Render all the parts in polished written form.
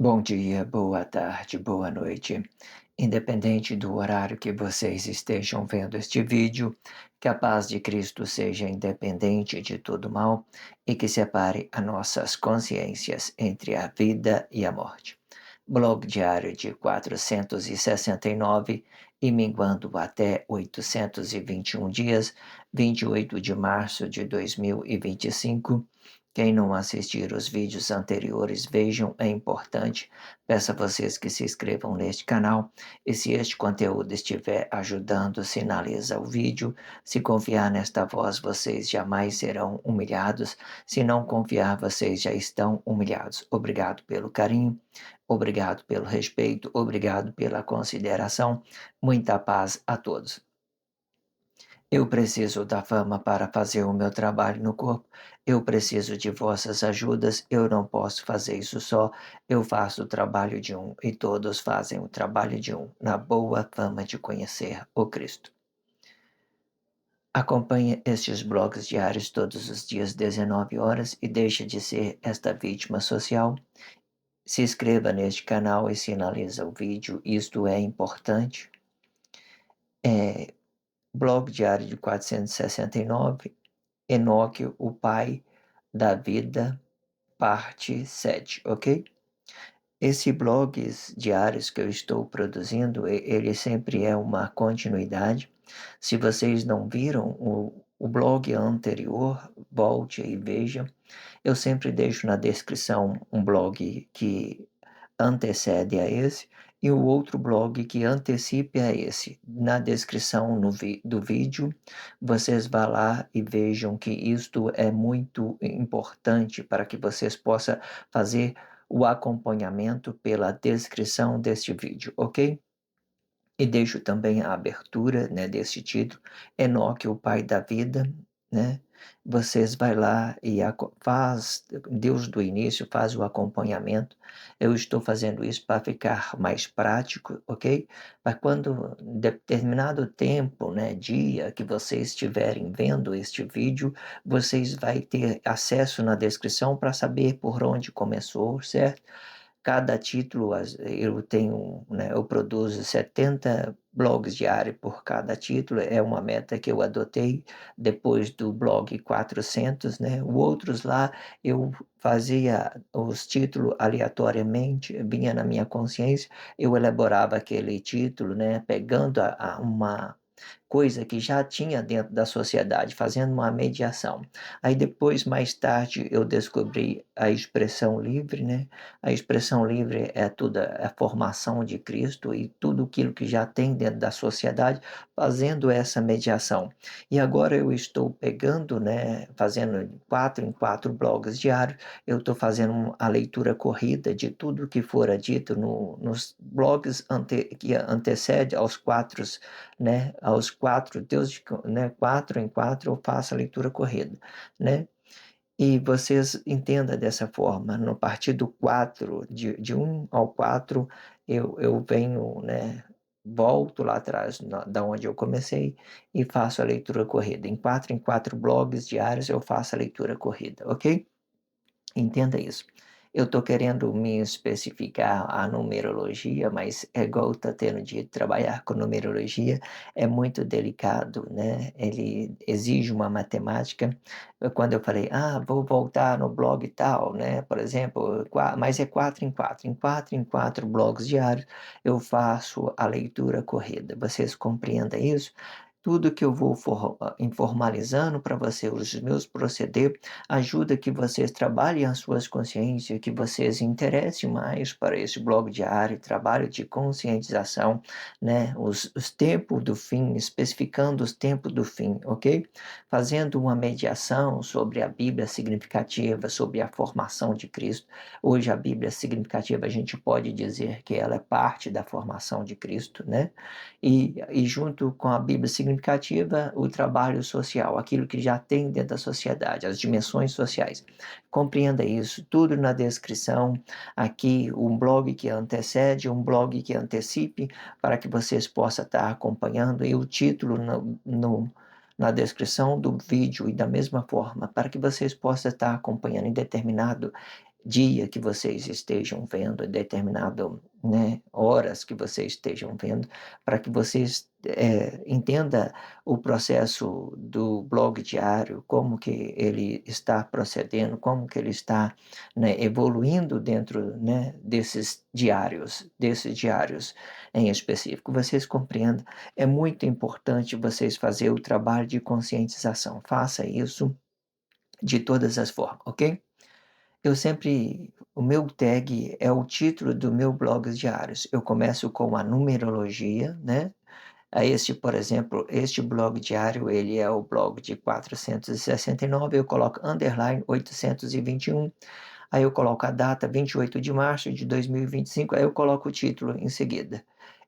Bom dia, boa tarde, boa noite. Independente do horário que vocês estejam vendo este vídeo, que a paz de Cristo seja independente de todo mal e que separe as nossas consciências entre a vida e a morte. Blog diário de 469 e minguando até 821 dias, 28 de março de 2025. Quem não assistir os vídeos anteriores, vejam, é importante. Peço a vocês que se inscrevam neste canal e se este conteúdo estiver ajudando, sinaliza o vídeo. Se confiar nesta voz, vocês jamais serão humilhados. Se não confiar, vocês já estão humilhados. Obrigado pelo carinho, obrigado pelo respeito, obrigado pela consideração. Muita paz a todos. Eu preciso da fama para fazer o meu trabalho no corpo. Eu preciso de vossas ajudas. Eu não posso fazer isso só. Eu faço o trabalho de um e todos fazem o trabalho de um, na boa fama de conhecer o Cristo. Acompanhe estes blogs diários todos os dias, 19 horas, e deixe de ser esta vítima social. Se inscreva neste canal e sinaliza o vídeo. Isto é importante. Blog diário de 469. Enoque, o Pai da Vida, parte 7, ok? Esse blogs diários que eu estou produzindo, ele sempre é uma continuidade. Se vocês não viram o blog anterior, volte e veja. Eu sempre deixo na descrição um blog que antecede a esse e o outro blog que antecipe a esse. Na descrição do vídeo, vocês vão lá e vejam que isto é muito importante para que vocês possam fazer o acompanhamento pela descrição deste vídeo, ok? E deixo também a abertura, né, desse título, Enoque, o Pai da Vida, né? Vocês vai lá e faz, Deus do início faz o acompanhamento. Eu estou fazendo isso para ficar mais prático, ok? Para quando determinado tempo, né, dia que vocês estiverem vendo este vídeo, vocês vai ter acesso na descrição para saber por onde começou, certo? Cada título, eu tenho, né, eu produzo 70 blogs diários por cada título, é uma meta que eu adotei depois do blog 400, né? Os outros lá eu fazia os títulos aleatoriamente, vinha na minha consciência, eu elaborava aquele título, né, pegando uma coisa que já tinha dentro da sociedade, fazendo uma mediação. Aí depois, mais tarde, eu descobri a expressão livre, né? A expressão livre é tudo a formação de Cristo e tudo aquilo que já tem dentro da sociedade, fazendo essa mediação. E agora eu estou pegando, né, fazendo 4 em 4 blogs diários, eu estou fazendo a leitura corrida de tudo que fora dito nos blogs que antecede aos quatro, né, aos quatro, Deus, né, 4 em 4 eu faço a leitura corrida, né? E vocês entendam dessa forma, no partido 4, de 1 ao 4, eu venho, né, volto lá atrás, da onde eu comecei, e faço a leitura corrida. Em 4 blogs diários eu faço a leitura corrida, ok? Entenda isso. Eu estou querendo me especificar a numerologia, mas é igual tá tendo de trabalhar com numerologia, é muito delicado, né? Ele exige uma matemática. Quando eu falei, vou voltar no blog tal, né? Por exemplo, mas é 4 em 4. Em 4 blogs diários eu faço a leitura corrida. Vocês compreendem isso? Tudo que eu vou informalizando para você, os meus proceder, ajuda que vocês trabalhem as suas consciências, que vocês interessem mais para esse blog diário, trabalho de conscientização, né? Os tempos do fim, especificando os tempos do fim, ok? Fazendo uma mediação sobre a Bíblia significativa, sobre a formação de Cristo. Hoje a Bíblia significativa, a gente pode dizer que ela é parte da formação de Cristo, né? E junto com a Bíblia significativa, o trabalho social, aquilo que já tem dentro da sociedade, as dimensões sociais. Compreenda isso, tudo na descrição, aqui um blog que antecede, um blog que antecipe, para que vocês possam estar acompanhando, e o título na descrição do vídeo, e da mesma forma, para que vocês possam estar acompanhando em determinado dia que vocês estejam vendo, determinado, né, horas que vocês estejam vendo, para que vocês entenda o processo do blog diário, como que ele está procedendo, como que ele está, né, evoluindo dentro, né, desses diários em específico. Vocês compreendam, é muito importante vocês fazer o trabalho de conscientização. Faça isso de todas as formas, ok? O meu tag é o título do meu blog diários. Eu começo com a numerologia, né? Por exemplo, este blog diário, ele é o blog de 469, eu coloco underline 821, aí eu coloco a data 28 de março de 2025, aí eu coloco o título em seguida.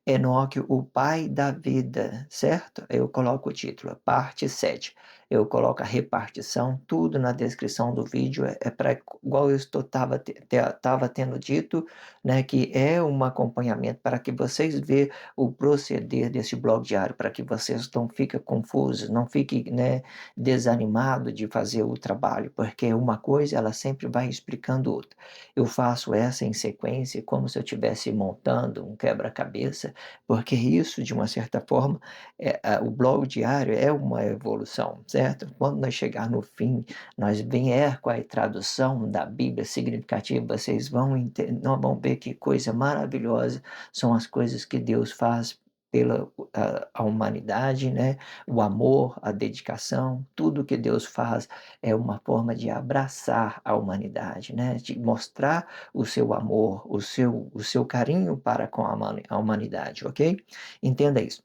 Enoque, o pai da vida, certo? Eu coloco o título, parte 7. Eu coloco a repartição, tudo na descrição do vídeo, é para, igual eu estava tendo dito, né, que é um acompanhamento para que vocês vejam o proceder desse blog diário, para que vocês não fiquem confusos, não fiquem, né, desanimados de fazer o trabalho, porque uma coisa ela sempre vai explicando outra. Eu faço essa em sequência, como se eu estivesse montando um quebra-cabeça, porque isso, de uma certa forma, o blog diário é uma evolução, certo? Quando nós chegar no fim, nós vier com a tradução da Bíblia significativa, vocês nós vão ver que coisa maravilhosa são as coisas que Deus faz pela a humanidade, né? O amor, a dedicação, tudo que Deus faz é uma forma de abraçar a humanidade, né? De mostrar o seu amor, o seu carinho para com a humanidade, ok? Entenda isso.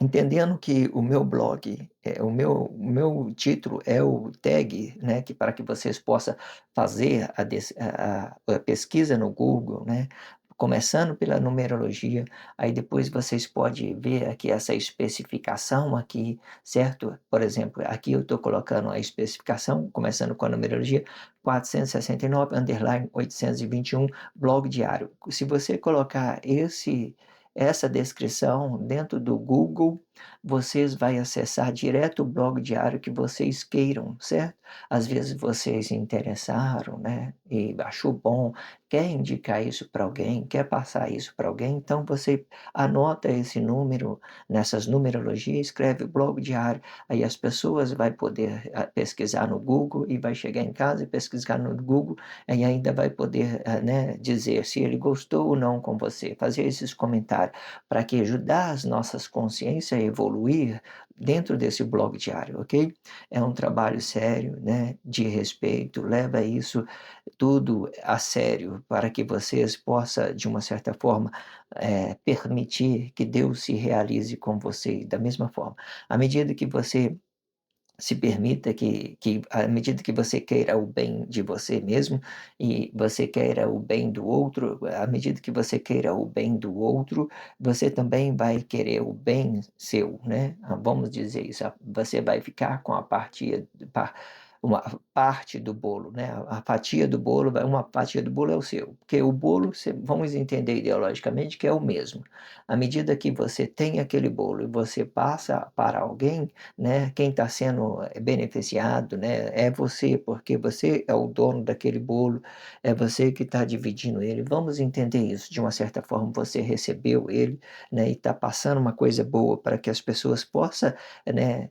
Entendendo que o meu blog, o meu título é o tag, né, que para que vocês possam fazer a pesquisa no Google, né, começando pela numerologia, aí depois vocês podem ver aqui essa especificação aqui, certo? Por exemplo, aqui eu estou colocando a especificação, começando com a numerologia, 469, underline 821, blog diário. Se você colocar essa descrição dentro do Google, vocês vai acessar direto o blog diário que vocês queiram, certo? Às vezes vocês se interessaram, né? E achou bom, quer indicar isso para alguém, quer passar isso para alguém, então você anota esse número nessas numerologias, escreve blog diário, aí as pessoas vai poder pesquisar no Google e vai chegar em casa e pesquisar no Google e ainda vai poder, né, dizer se ele gostou ou não com você, fazer esses comentários para que ajudar as nossas consciências a evoluir dentro desse blog diário, ok? É um trabalho sério, né, de respeito, leva isso tudo a sério para que vocês possam, de uma certa forma, permitir que Deus se realize com você da mesma forma. À medida que você se permita que à medida que você queira o bem de você mesmo e você queira o bem do outro, à medida que você queira o bem do outro, você também vai querer o bem seu, né? Vamos dizer isso, você vai ficar com uma parte do bolo, né? A fatia do bolo, uma fatia do bolo é o seu, porque o bolo, vamos entender ideologicamente que é o mesmo. À medida que você tem aquele bolo e você passa para alguém, né, quem está sendo beneficiado, né, é você, porque você é o dono daquele bolo, é você que está dividindo ele. Vamos entender isso. De uma certa forma, você recebeu ele, né, e está passando uma coisa boa para que as pessoas possam, né,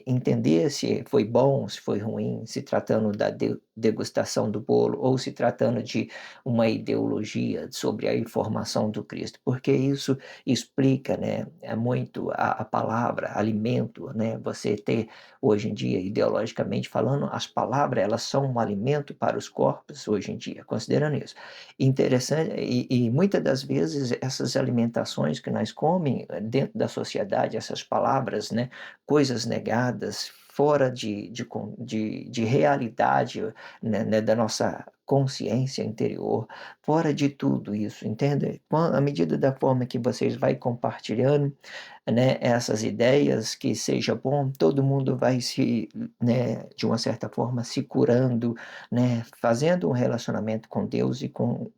entender se foi bom, se foi ruim, se tratando da degustação do bolo ou se tratando de uma ideologia sobre a informação do Cristo, porque isso explica, né, é muito a palavra, alimento, né, você ter, hoje em dia, ideologicamente falando, as palavras, elas são um alimento para os corpos, hoje em dia, considerando isso. Interessante, e muitas das vezes, essas alimentações que nós comemos dentro da sociedade, essas palavras, né, coisas negadas, fora de realidade, né, da nossa consciência interior, fora de tudo isso, entende? À medida da forma que vocês vai compartilhando, né, essas ideias, que seja bom, todo mundo vai se, né, de uma certa forma, se curando, né, fazendo um relacionamento com Deus e com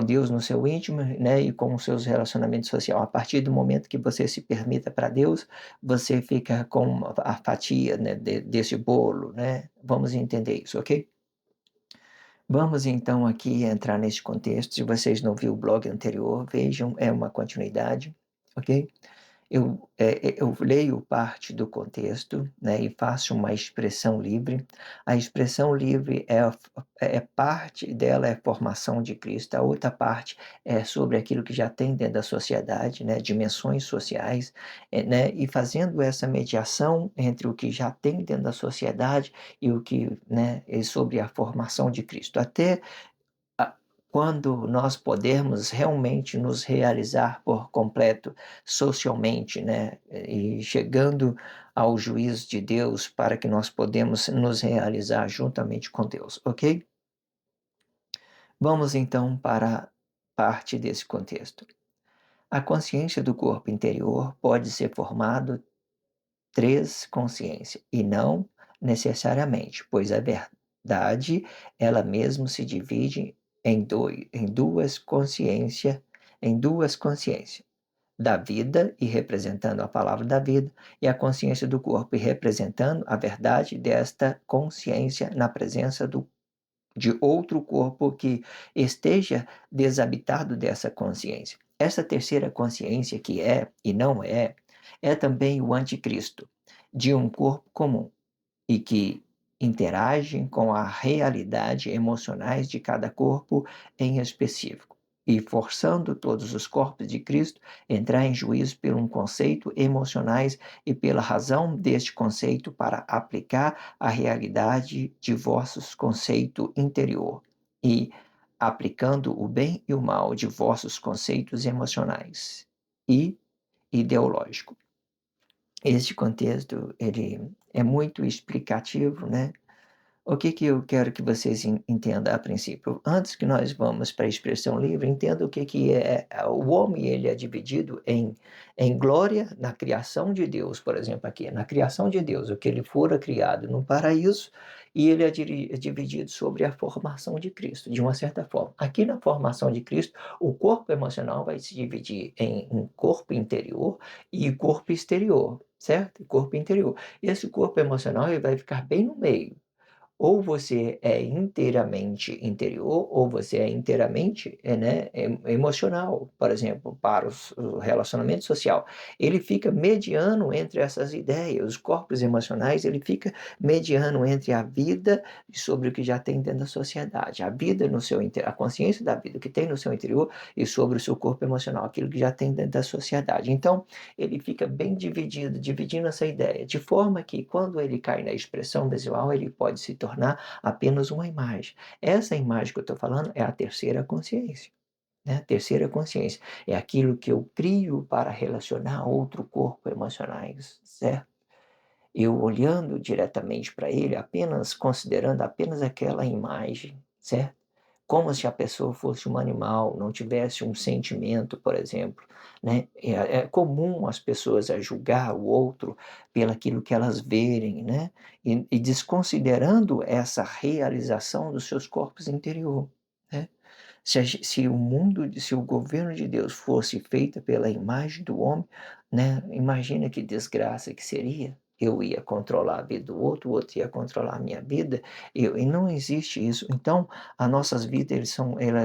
Deus no seu íntimo, né, e com os seus relacionamentos sociais. A partir do momento que você se permita para Deus, você fica com a fatia, né, desse bolo, né? Vamos entender isso, ok? Vamos então aqui entrar nesse contexto. Se vocês não viram o blog anterior, vejam, é uma continuidade, ok? Eu leio parte do contexto, né, e faço uma expressão livre. A expressão livre é parte dela é formação de Cristo, a outra parte é sobre aquilo que já tem dentro da sociedade, né, dimensões sociais, né, e fazendo essa mediação entre o que já tem dentro da sociedade e o que, né, é sobre a formação de Cristo. Até a quando nós podemos realmente nos realizar por completo socialmente, né, e chegando ao juízo de Deus para que nós podemos nos realizar juntamente com Deus, ok? Vamos então para parte desse contexto. A consciência do corpo interior pode ser formado três consciências, e não necessariamente, pois a verdade ela mesma se divide em duas consciências, da vida e representando a palavra da vida, e a consciência do corpo e representando a verdade desta consciência na presença de outro corpo que esteja desabitado dessa consciência. Essa terceira consciência, que é e não é, é também o anticristo de um corpo comum e que interagem com a realidade emocionais de cada corpo em específico, e forçando todos os corpos de Cristo a entrar em juízo por um conceito emocionais e pela razão deste conceito para aplicar a realidade de vossos conceito interior e aplicando o bem e o mal de vossos conceitos emocionais e ideológico. Este contexto ele é muito explicativo, né? O que que eu quero que vocês entendam a princípio? Antes que nós vamos para a expressão livre, entenda o que que é o homem, ele é dividido em glória na criação de Deus, por exemplo, aqui, na criação de Deus, o que ele fora criado no paraíso, e ele é dividido sobre a formação de Cristo, de uma certa forma. Aqui na formação de Cristo, o corpo emocional vai se dividir em um corpo interior e corpo exterior, certo? Corpo interior. Esse corpo emocional ele vai ficar bem no meio. Ou você é inteiramente interior, ou você é inteiramente, né, emocional, por exemplo, para o relacionamento social. Ele fica mediano entre essas ideias, os corpos emocionais, ele fica mediano entre a vida e sobre o que já tem dentro da sociedade, a vida no seu a consciência da vida que tem no seu interior e sobre o seu corpo emocional, aquilo que já tem dentro da sociedade. Então, ele fica bem dividido, dividindo essa ideia, de forma que quando ele cai na expressão visual, ele pode se tornar apenas uma imagem. Essa imagem que eu estou falando é a terceira consciência. Né? Terceira consciência é aquilo que eu crio para relacionar outro corpo emocionais, certo? Eu olhando diretamente para ele, apenas considerando apenas aquela imagem, certo? Como se a pessoa fosse um animal, não tivesse um sentimento, por exemplo, né? É comum as pessoas a julgar o outro pelaquilo que elas verem, né? E desconsiderando essa realização dos seus corpos interior, né? Se o mundo, se o governo de Deus fosse feito pela imagem do homem, né? Imagina que desgraça que seria. Eu ia controlar a vida do outro, o outro ia controlar a minha vida, e não existe isso. Então, as nossas vidas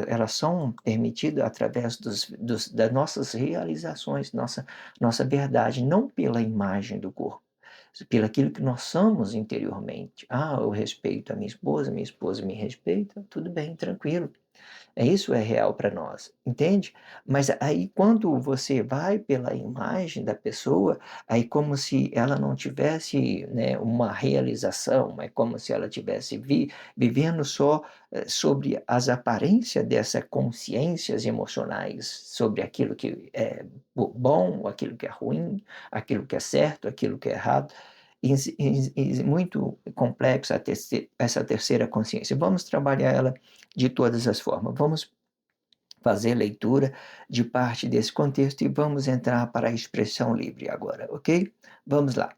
elas são permitidas através das nossas realizações, nossa verdade, não pela imagem do corpo, pelo aquilo que nós somos interiormente. Ah, eu respeito a minha esposa me respeita, tudo bem, tranquilo. Isso é real para nós, entende? Mas aí quando você vai pela imagem da pessoa, aí como se ela não tivesse, né, uma realização, é como se ela tivesse vivendo só sobre as aparências dessas consciências emocionais, sobre aquilo que é bom, aquilo que é ruim, aquilo que é certo, aquilo que é errado. Muito complexa essa terceira consciência. Vamos trabalhar ela de todas as formas. Vamos fazer leitura de parte desse contexto e vamos entrar para a expressão livre agora, ok? Vamos lá.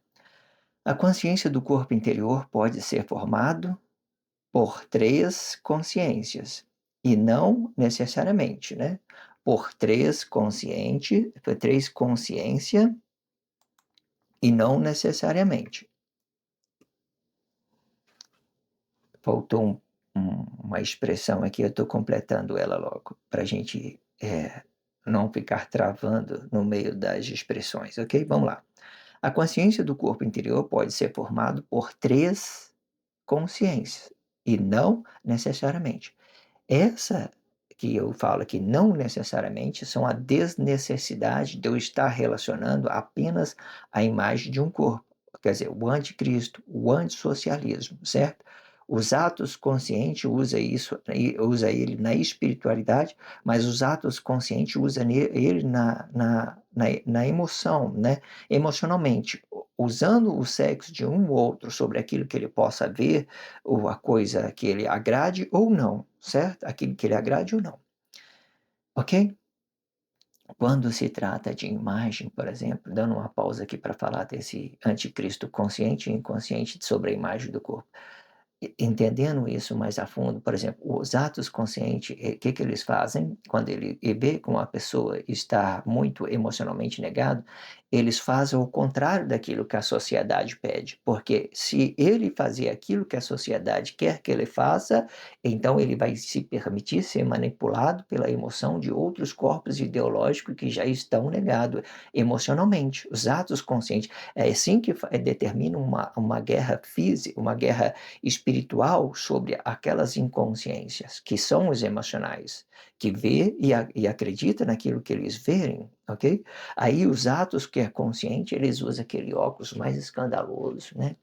A consciência do corpo interior pode ser formado por três consciências e não necessariamente, né? Por três consciência e não necessariamente. Faltou um. uma expressão aqui, eu estou completando ela logo, para a gente não ficar travando no meio das expressões, ok? Vamos lá. A consciência do corpo interior pode ser formada por três consciências, e não necessariamente. Essa que eu falo que não necessariamente são a desnecessidade de eu estar relacionando apenas a imagem de um corpo. Quer dizer, o anticristo, o antissocialismo, certo? Os atos conscientes usa isso, usa ele na espiritualidade, mas os atos conscientes usa ele na emoção, né? Emocionalmente, usando o sexo de um ou outro sobre aquilo que ele possa ver, ou a coisa que ele agrade ou não, certo? Aquilo que ele agrade ou não, ok? Quando se trata de imagem, por exemplo, dando uma pausa aqui para falar desse anticristo consciente e inconsciente sobre a imagem do corpo. Entendendo isso mais a fundo, por exemplo, os atos conscientes, o que que eles fazem quando ele vê que uma pessoa está muito emocionalmente negado, eles fazem o contrário daquilo que a sociedade pede, porque se ele fazer aquilo que a sociedade quer que ele faça, então ele vai se permitir ser manipulado pela emoção de outros corpos ideológicos que já estão negados emocionalmente. Os atos conscientes é assim que determina uma guerra física, uma guerra espiritual sobre aquelas inconsciências, que são os emocionais, que vê e acredita naquilo que eles verem, ok? Aí os atos que é consciente, eles usam aquele óculos mais escandaloso, né?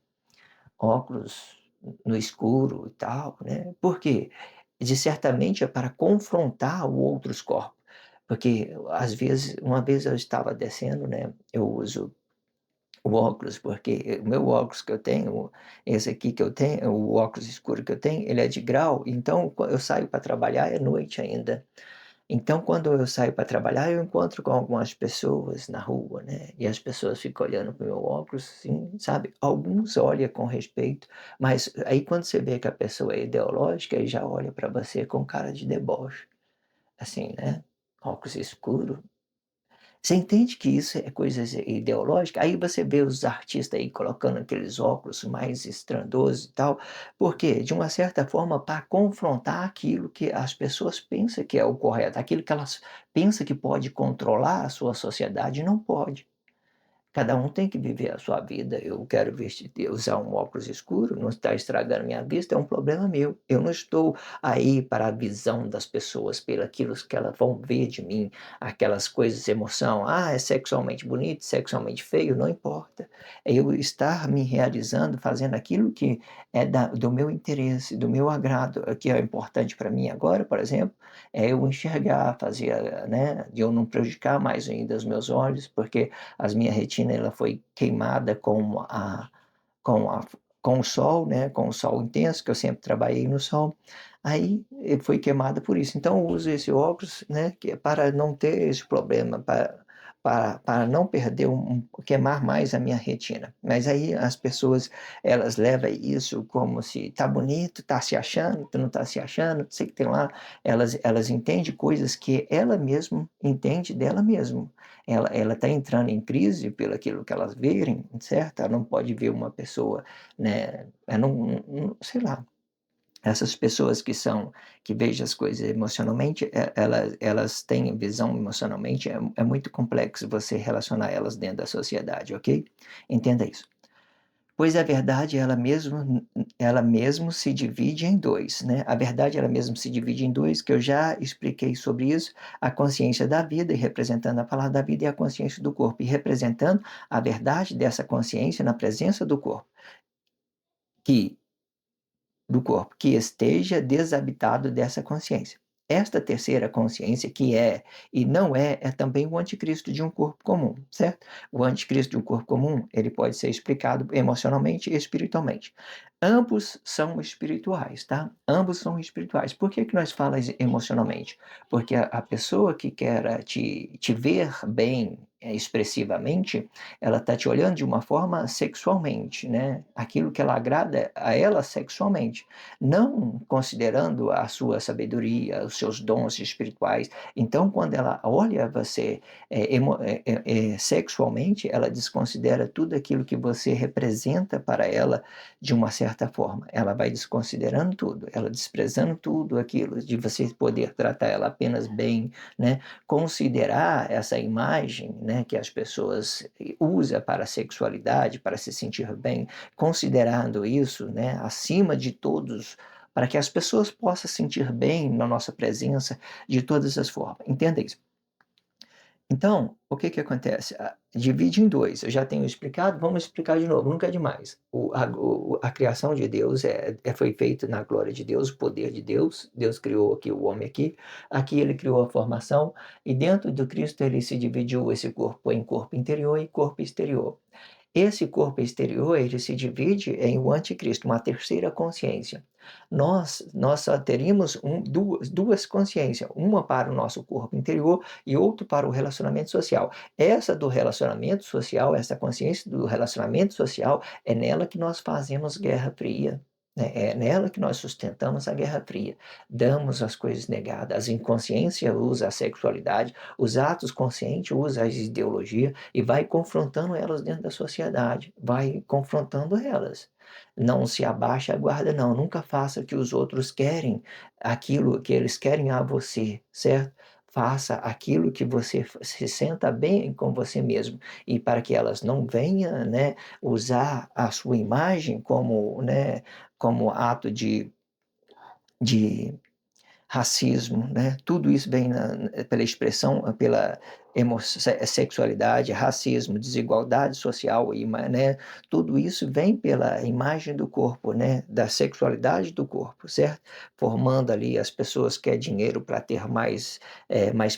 Óculos no escuro e tal, né? Por quê? De certamente é para confrontar os outros corpos. Porque, às vezes, uma vez eu estava descendo, né? Eu uso o óculos, porque o meu óculos que eu tenho, esse aqui que eu tenho, o óculos escuro que eu tenho, ele é de grau, então eu saio para trabalhar é noite ainda. Então quando eu saio para trabalhar, eu encontro com algumas pessoas na rua, né, e as pessoas ficam olhando para o meu óculos, assim, sabe. Alguns olham com respeito, mas aí quando você vê que a pessoa é ideológica, aí já olha para você com cara de deboche, assim, né, óculos escuro. Você entende que isso é coisa ideológica? Aí você vê os artistas aí colocando aqueles óculos mais estrondosos e tal, porque de uma certa forma para confrontar aquilo que as pessoas pensam que é o correto, aquilo que elas pensam que pode controlar a sua sociedade, não pode. Cada um tem que viver a sua vida. Eu quero usar um óculos escuro, não está estragando minha vista, é um problema meu. Eu não estou aí para a visão das pessoas, pelo aquilo que elas vão ver de mim, aquelas coisas, emoção. Ah, é sexualmente bonito, sexualmente feio, não importa. É eu estar me realizando, fazendo aquilo que é do meu interesse, do meu agrado. O que é importante para mim agora, por exemplo, é eu enxergar, fazer, né, de eu não prejudicar mais ainda os meus olhos, porque as minha retina ela foi queimada com a com o sol, né, com o sol intenso, que eu sempre trabalhei no sol, aí foi queimada por isso. Então eu uso esse óculos, né, que é para não ter esse problema, para não perder queimar mais a minha retina. Mas aí as pessoas, elas levam isso como se tá bonito, tá se achando, tu não tá se achando, sei que tem lá, elas entendem coisas que ela mesma entende dela mesma. Ela está entrando em crise pelo aquilo que elas verem, certo? Ela não pode ver uma pessoa, né, sei lá, essas pessoas que vejam as coisas emocionalmente, elas têm visão emocionalmente, é muito complexo você relacionar elas dentro da sociedade, ok? Entenda isso. Pois a verdade ela mesmo se divide em 2, né, a verdade ela mesmo se divide em 2, que eu já expliquei sobre isso, a consciência da vida e representando a palavra da vida e a consciência do corpo, e representando a verdade dessa consciência na presença que do corpo, que esteja desabitado dessa consciência. Esta terceira consciência, que é e não é, é também o anticristo de um corpo comum, certo? O anticristo de um corpo comum, ele pode ser explicado emocionalmente e espiritualmente. Ambos são espirituais, tá? Ambos são espirituais. Por que que nós falamos emocionalmente? Porque a pessoa que quer te ver bem, expressivamente, ela está te olhando de uma forma sexualmente, né? Aquilo que ela agrada a ela sexualmente, não considerando a sua sabedoria, os seus dons espirituais. Então, quando ela olha você sexualmente, ela desconsidera tudo aquilo que você representa para ela de uma certa forma. Ela vai desconsiderando tudo, ela desprezando tudo aquilo, de você poder tratar ela apenas bem, né? Considerar essa imagem, né, que as pessoas usam para a sexualidade, para se sentir bem, considerando isso, né, acima de todos, para que as pessoas possam se sentir bem na nossa presença de todas as formas. Entenda isso. Então, o que que acontece? Divide em dois. Eu já tenho explicado, vamos explicar de novo, nunca é demais. A criação de Deus foi feita na glória de Deus, o poder de Deus. Deus criou aqui o homem aqui ele criou a formação, e dentro do Cristo ele se dividiu esse corpo em corpo interior e corpo exterior. Esse corpo exterior, ele se divide em o anticristo, uma terceira consciência. Nós só teríamos duas consciências, uma para o nosso corpo interior e outra para o relacionamento social. Essa do relacionamento social, essa consciência do relacionamento social, é nela que nós fazemos guerra fria. Né? É nela que nós sustentamos a guerra fria. Damos as coisas negadas. A inconsciência usa a sexualidade, os atos conscientes usam as ideologias e vai confrontando elas dentro da sociedade, vai confrontando elas. Não se abaixa a guarda, não. Nunca faça o que os outros querem, aquilo que eles querem a você, certo? Faça aquilo que você se senta bem com você mesmo, e para que elas não venham, né, usar a sua imagem como, né, como ato de racismo, né? Tudo isso vem pela expressão, pela sexualidade, racismo, desigualdade social, né? Tudo isso vem pela imagem do corpo, né? Da sexualidade do corpo, certo? Formando ali as pessoas que querem dinheiro para ter mais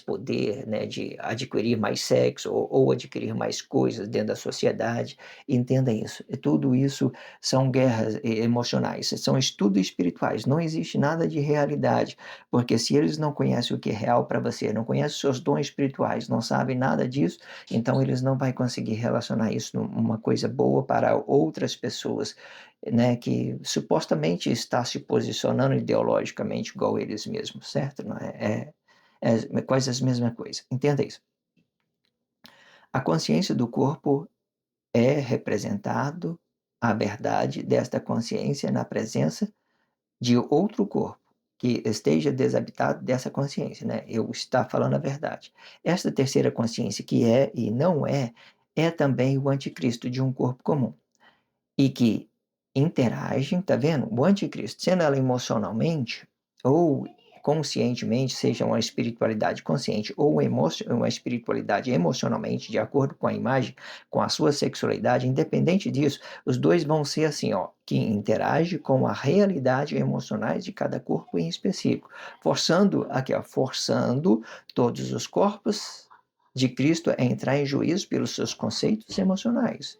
poder, né? De adquirir mais sexo ou adquirir mais coisas dentro da sociedade. Entenda isso. Tudo isso são guerras emocionais, são estudos espirituais. Não existe nada de realidade. Porque se eles não conhecem o que é real para você, não conhecem os seus dons espirituais, não sabem nada disso, então eles não vão conseguir relacionar isso numa coisa boa para outras pessoas, né, que supostamente está se posicionando ideologicamente igual eles mesmos, certo? Não é quase a mesma coisa. Entenda isso. A consciência do corpo é representado a verdade desta consciência na presença de outro corpo que esteja desabitado dessa consciência, né? Eu estar falando a verdade. Esta terceira consciência, que é e não é também o anticristo de um corpo comum e que interagem, tá vendo? O anticristo, sendo ela emocionalmente ou conscientemente, seja uma espiritualidade consciente ou uma espiritualidade emocionalmente, de acordo com a imagem, com a sua sexualidade, independente disso, os dois vão ser assim, ó, que interage com a realidade emocionais de cada corpo em específico, forçando aqui, ó, forçando todos os corpos de Cristo a entrar em juízo pelos seus conceitos emocionais,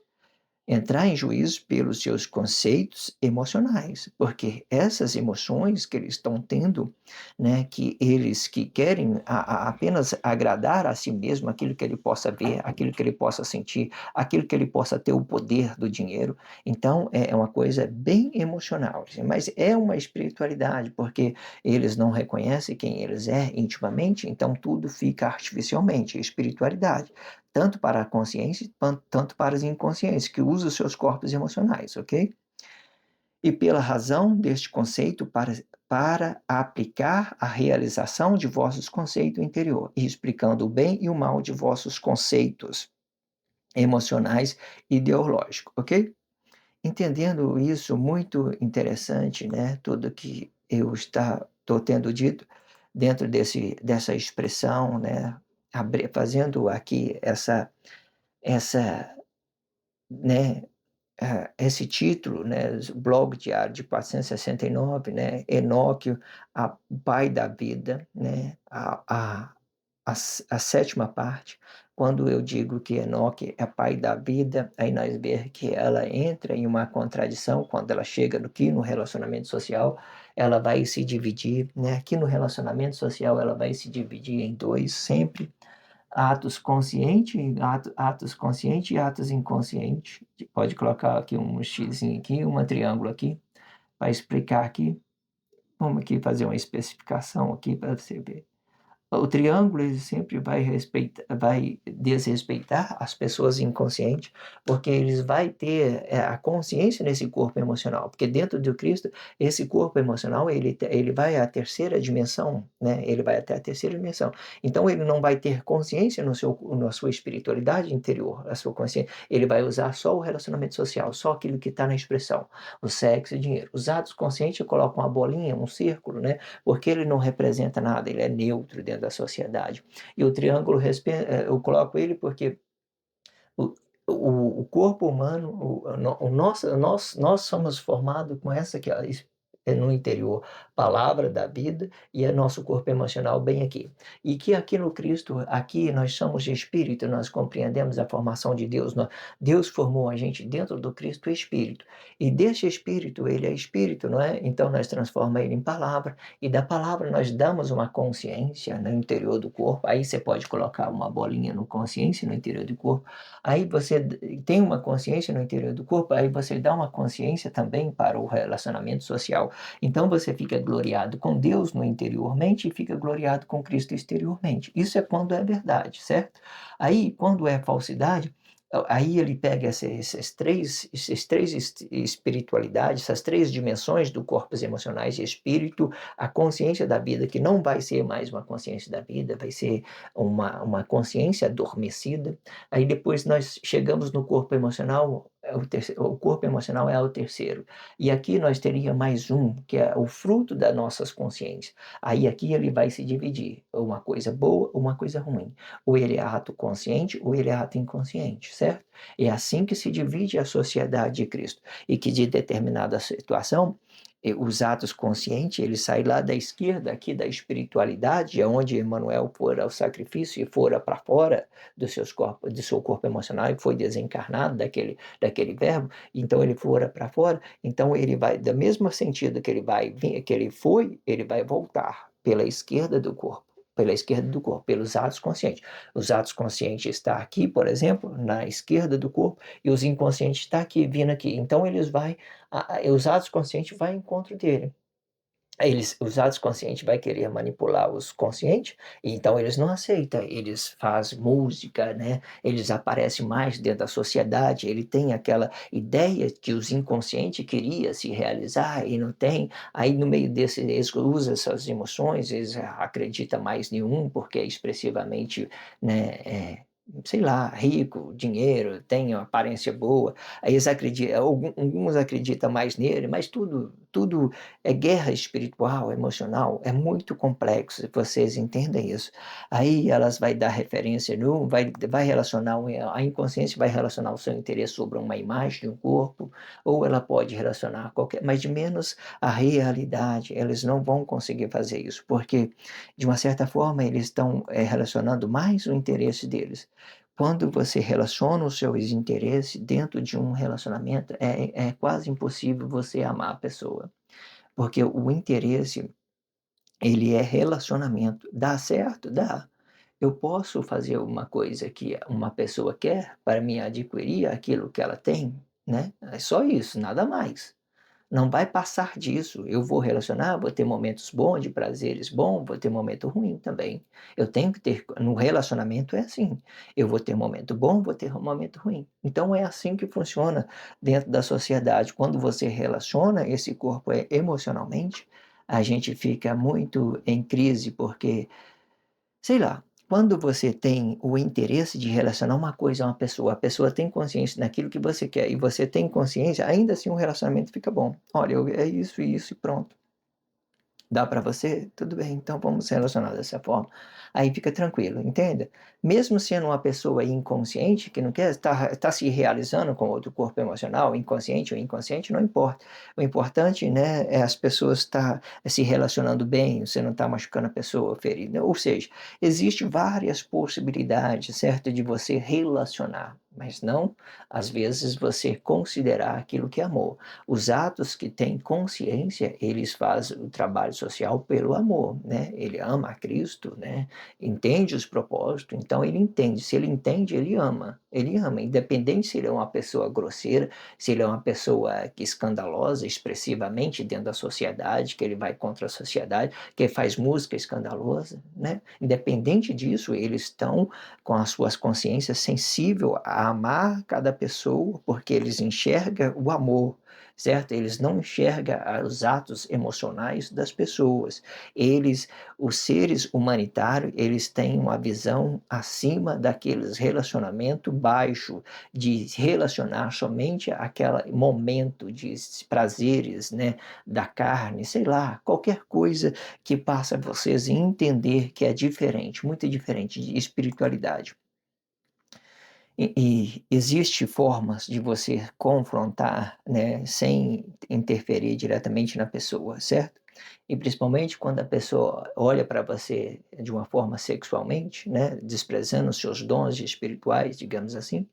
entrar em juízo pelos seus conceitos emocionais, porque essas emoções que eles estão tendo, né, que eles que querem apenas agradar a si mesmo, aquilo que ele possa ver, aquilo que ele possa sentir, aquilo que ele possa ter o poder do dinheiro, então é uma coisa bem emocional, assim, mas é uma espiritualidade, porque eles não reconhecem quem eles é intimamente, então tudo fica artificialmente, espiritualidade tanto para a consciência, tanto para as inconscientes, que usam os seus corpos emocionais, ok? E pela razão deste conceito, para aplicar a realização de vossos conceitos interior, e explicando o bem e o mal de vossos conceitos emocionais e ideológicos, ok? Entendendo isso, muito interessante, né? Tudo que eu estou tendo dito dentro dessa expressão, né? Fazendo aqui essa, né, esse título, né, blog diário de 469, né, Enoque, o pai da vida, né, a sétima parte, quando eu digo que Enoque é pai da vida, aí nós vemos que ela entra em uma contradição quando ela chega aqui no relacionamento social, ela vai se dividir, né, aqui no relacionamento social ela vai se dividir em dois sempre, atos consciente e atos inconsciente. Pode colocar aqui um xizinho aqui, um triângulo aqui, para explicar aqui. Vamos aqui fazer uma especificação aqui para você ver. O triângulo ele sempre vai desrespeitar as pessoas inconscientes, porque eles vai ter a consciência nesse corpo emocional, porque dentro de Cristo esse corpo emocional ele vai à terceira dimensão, né? Ele vai até a terceira dimensão. Então ele não vai ter consciência na sua espiritualidade interior, a sua consciência. Ele vai usar só o relacionamento social, só aquilo que está na expressão, o sexo e o dinheiro. Os atos conscientes colocam uma bolinha, um círculo, né? Porque ele não representa nada, ele é neutro dentro da sociedade. E o triângulo, eu coloco ele porque o, o corpo humano, nós somos formados com essa que é no interior, palavra da vida e é nosso corpo emocional bem aqui. E que aqui no Cristo, aqui nós somos de espírito, nós compreendemos a formação de Deus. Deus formou a gente dentro do Cristo Espírito. E desse Espírito, ele é Espírito, não é? Então nós transformamos ele em palavra. E da palavra nós damos uma consciência no interior do corpo. Aí você pode colocar uma bolinha no consciência no interior do corpo. Aí você tem uma consciência no interior do corpo, aí você dá uma consciência também para o relacionamento social. Então você fica gloriado com Deus no interiormente e fica gloriado com Cristo exteriormente. Isso é quando é verdade, certo? Aí, quando é falsidade, aí ele pega esses três espiritualidades, essas três dimensões do corpos emocionais e espírito, a consciência da vida, que não vai ser mais uma consciência da vida, vai ser uma consciência adormecida. Aí depois nós chegamos no corpo emocional, o corpo emocional é o terceiro. E aqui nós teríamos mais um, que é o fruto das nossas consciências. Aí aqui ele vai se dividir, uma coisa boa, uma coisa ruim. Ou ele é ato consciente, ou ele é ato inconsciente, certo? É assim que se divide a sociedade de Cristo. E que de determinada situação, os atos conscientes, ele sai lá da esquerda, aqui da espiritualidade, onde Emmanuel fora ao sacrifício e fora para fora do seu corpo emocional e foi desencarnado daquele verbo, então ele fora para fora, então ele vai, do mesmo sentido que ele vai, que ele foi, ele vai voltar pela esquerda do corpo. Pela esquerda do corpo, pelos atos conscientes. Os atos conscientes estão aqui, por exemplo, na esquerda do corpo, e os inconscientes estão aqui, vindo aqui. Então eles vai, os atos conscientes vão ao encontro dele. Os atos conscientes vai querer manipular os conscientes, então eles não aceitam, eles fazem música, né? Eles aparecem mais dentro da sociedade, ele tem aquela ideia que os inconscientes queria se realizar e não tem, aí no meio desse, eles usam essas emoções, eles acreditam mais em um, porque é expressivamente, né, sei lá, rico, dinheiro, tem uma aparência boa, aí eles acreditam, alguns acreditam mais nele, mas tudo é guerra espiritual, emocional, é muito complexo, vocês entendem isso. Aí elas vai dar referência no, vai relacionar, a inconsciência vai relacionar o seu interesse sobre uma imagem de um corpo, ou ela pode relacionar qualquer, mas de menos a realidade, eles não vão conseguir fazer isso, porque de uma certa forma eles estão relacionando mais o interesse deles. Quando você relaciona os seus interesses dentro de um relacionamento, é quase impossível você amar a pessoa. Porque o interesse, ele é relacionamento. Dá certo? Dá. Eu posso fazer uma coisa que uma pessoa quer para me adquirir aquilo que ela tem, né? É só isso, nada mais. Não vai passar disso. Eu vou relacionar, vou ter momentos bons, de prazeres bons, vou ter momento ruim também. Eu tenho que ter, no relacionamento é assim. Eu vou ter momento bom, vou ter um momento ruim. Então é assim que funciona dentro da sociedade. Quando você relaciona esse corpo emocionalmente, a gente fica muito em crise porque, sei lá, quando você tem o interesse de relacionar uma coisa a uma pessoa, a pessoa tem consciência daquilo que você quer e você tem consciência, ainda assim o relacionamento fica bom. Olha, é isso e isso e pronto. Dá para você? Tudo bem, então vamos se relacionar dessa forma. Aí fica tranquilo, entenda? Mesmo sendo uma pessoa inconsciente, que não quer estar tá se realizando com outro corpo emocional, inconsciente ou inconsciente, não importa. O importante, né, é as pessoas estar se relacionando bem, você não está machucando a pessoa, ferindo. Ou seja, existe várias possibilidades, certo, de você relacionar, mas não, às vezes, você considerar aquilo que é amor. Os atos que têm consciência, eles fazem o trabalho social pelo amor, né? Ele ama a Cristo, né? entende os propósitos, então ele entende. Se ele entende, ele ama, independente se ele é uma pessoa grosseira, se ele é uma pessoa que escandalosa expressivamente dentro da sociedade, que ele vai contra a sociedade, que faz música escandalosa, né? Independente disso, eles estão com as suas consciências sensível a amar cada pessoa, porque eles enxergam o amor, certo? Eles não enxergam os atos emocionais das pessoas. Eles, os seres humanitários, eles têm uma visão acima daqueles relacionamento baixo, de relacionar somente aquele momento de prazeres, né, da carne, sei lá, qualquer coisa que faça vocês entender que é diferente, muito diferente de espiritualidade. E existe formas de você confrontar, né, sem interferir diretamente na pessoa, certo? E principalmente quando a pessoa olha para você de uma forma sexualmente, né, desprezando os seus dons espirituais, digamos assim,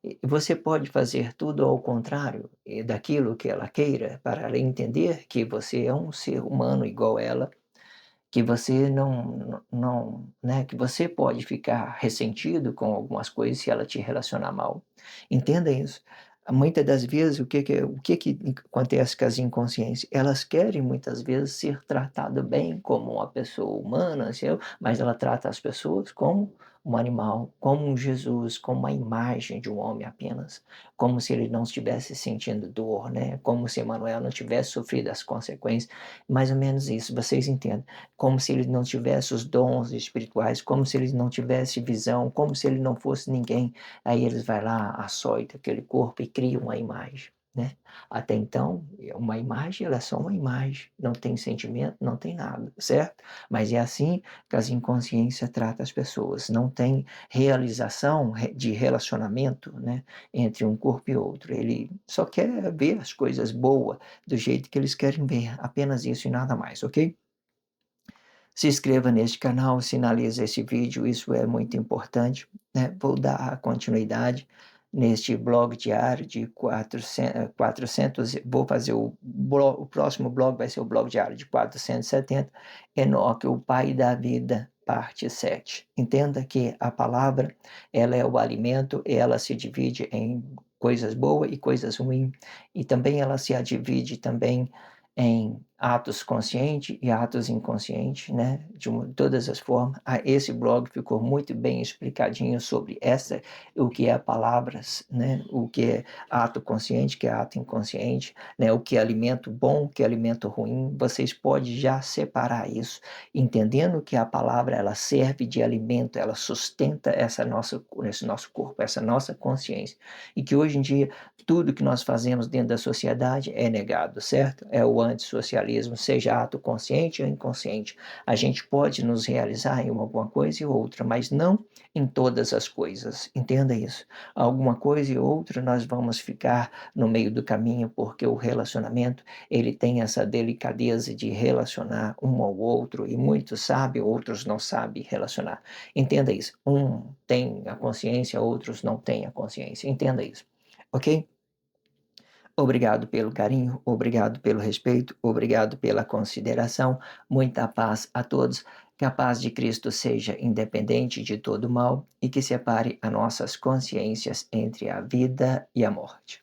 e você pode fazer tudo ao contrário daquilo que ela queira, para ela entender que você é um ser humano igual ela, que você não, né, que você pode ficar ressentido com algumas coisas se ela te relacionar mal. Entenda isso. Muitas das vezes, o que que acontece com as inconsciências? Elas querem muitas vezes ser tratado bem como uma pessoa humana, assim, mas ela trata as pessoas como um animal, como um Jesus, como uma imagem de um homem apenas, como se ele não estivesse sentindo dor, né? Como se Emanuel não tivesse sofrido as consequências, mais ou menos isso, vocês entendem? Como se ele não tivesse os dons espirituais, como se ele não tivesse visão, como se ele não fosse ninguém. Aí eles vai lá, açoita aquele corpo e cria uma imagem, né? Até então, uma imagem, ela é só uma imagem, não tem sentimento, não tem nada, certo? Mas é assim que as inconsciências tratam as pessoas, não tem realização de relacionamento, né, entre um corpo e outro. Ele só quer ver as coisas boas do jeito que eles querem ver, apenas isso e nada mais, ok? Se inscreva neste canal, sinalize esse vídeo, isso é muito importante, né? Vou dar continuidade neste blog diário de 400, vou fazer o próximo blog vai ser o blog diário de 470, Enoque, o Pai da Vida, parte 7. Entenda que a palavra, ela é o alimento, e ela se divide em coisas boas e coisas ruins, e também ela se divide também em atos conscientes e atos inconscientes, né, todas as formas. Esse blog ficou muito bem explicadinho sobre o que é palavras, né, o que é ato consciente, o que é ato inconsciente, né, o que é alimento bom, o que é alimento ruim. Vocês podem já separar isso, entendendo que a palavra ela serve de alimento, ela sustenta esse nosso corpo, essa nossa consciência, e que hoje em dia tudo que nós fazemos dentro da sociedade é negado, certo? É o antissocialismo, seja ato consciente ou inconsciente. A gente pode nos realizar em alguma coisa e outra, mas não em todas as coisas. Entenda isso. Alguma coisa e outra nós vamos ficar no meio do caminho, porque o relacionamento, ele tem essa delicadeza de relacionar um ao outro, e muitos sabem, outros não sabem relacionar. Entenda isso. Um tem a consciência, outros não têm a consciência. Entenda isso. Ok? Obrigado pelo carinho, obrigado pelo respeito, obrigado pela consideração. Muita paz a todos. Que a paz de Cristo seja independente de todo mal e que separe as nossas consciências entre a vida e a morte.